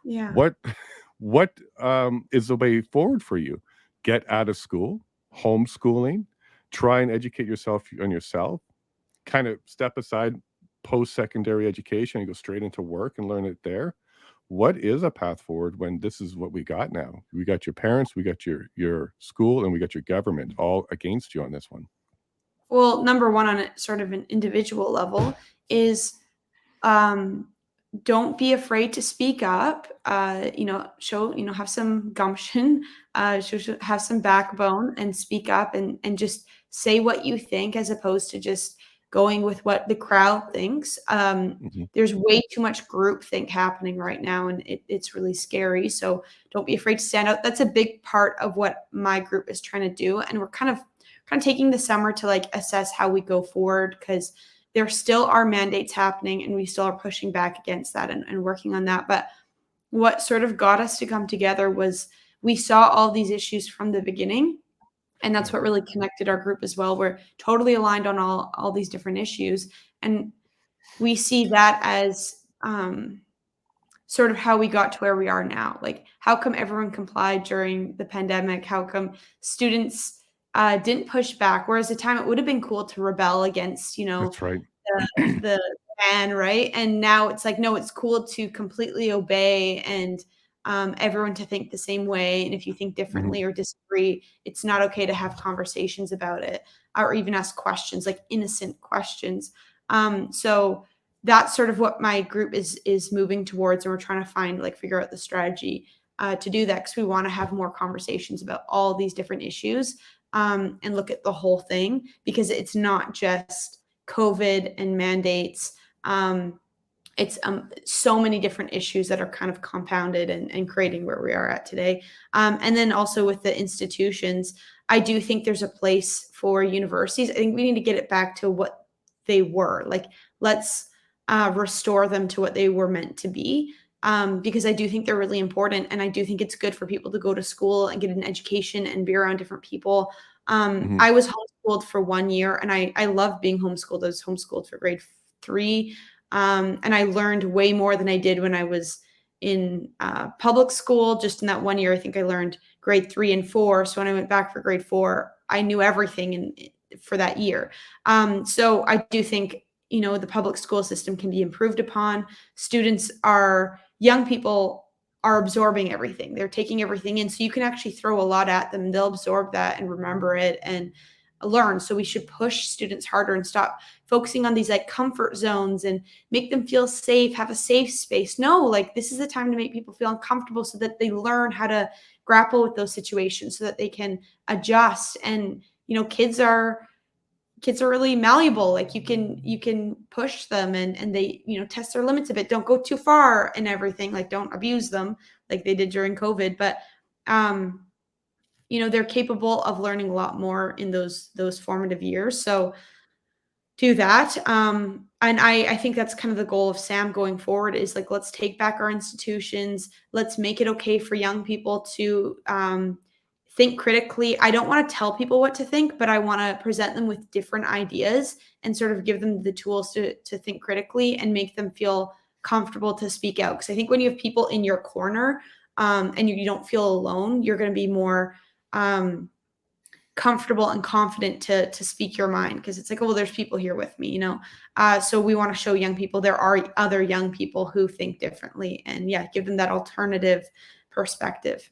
Yeah. What what is the way forward for you? Get out of school, homeschooling, try and educate yourself on yourself, kind of step aside post-secondary education and go straight into work and learn it there. What is a path forward when this is what we got now? We got your parents, we got your school, and we got your government all against you on this one. Well, number one on a sort of an individual level is um, don't be afraid to speak up. Show, have some gumption, have some backbone and speak up and just say what you think as opposed to just going with what the crowd thinks. Mhm. There's way too much groupthink happening right now, and it's really scary. So don't be afraid to stand out. That's a big part of what my group is trying to do, and we're kind of taking the summer to like assess how we go forward because there still are mandates happening and we still are pushing back against that and working on that. But what sort of got us to come together was we saw all these issues from the beginning. And that's Right. what really connected our group as well. We're totally aligned on all these different issues. And we see that as sort of how we got to where we are now. Like, how come everyone complied during the pandemic? How come students didn't push back? Whereas the time it would have been cool to rebel against, That's right. the ban, right? And now it's like, no, it's cool to completely obey and everyone to think the same way. And if you think Mhm. differently or disagree, it's not okay to have conversations about it or even ask questions, like innocent questions. So that's sort of what my group is moving towards, and we're trying to figure out the strategy to do that because we want to have more conversations about all these different issues and look at the whole thing because it's not just COVID and mandates. It's so many different issues that are kind of compounded and creating where we are at today. And then also with the institutions, I do think there's a place for universities. I think we need to get it back to what they were. Like, let's restore them to what they were meant to be. Because I do think they're really important. And I do think it's good for people to go to school and get an education and be around different people. Mhm. I was homeschooled for 1 year and I loved being homeschooled. I was homeschooled for grade 3. And I learned way more than I did when I was in public school. Just in that 1 year, I think I learned grade 3 and 4. So when I went back for grade 4, I knew everything for that year. So I do think, the public school system can be improved upon. Young people are absorbing everything. They're taking everything in. So you can actually throw a lot at them. They'll absorb that and remember it and learn. So we should push students harder and stop focusing on these like comfort zones and make them feel safe, have a safe space. No, like this is the time to make people feel uncomfortable so that they learn how to grapple with those situations so that they can adjust. And kids are really malleable. Like you can push them and they test their limits a bit. Don't go too far and everything. Like don't abuse them like they did during COVID. But um they're capable of learning a lot more in those formative years. So do that. And I think that's kind of the goal of Sam going forward is like, let's take back our institutions. Let's make it okay for young people to think critically. I don't want to tell people what to think, but I want to present them with different ideas and sort of give them the tools to think critically and make them feel comfortable to speak out. Because I think when you have people in your corner and you don't feel alone, you're going to be more um, comfortable and confident to speak your mind because it's like, oh, well, there's people here with me. So we want to show young people there are other young people who think differently and yeah, give them that alternative perspective.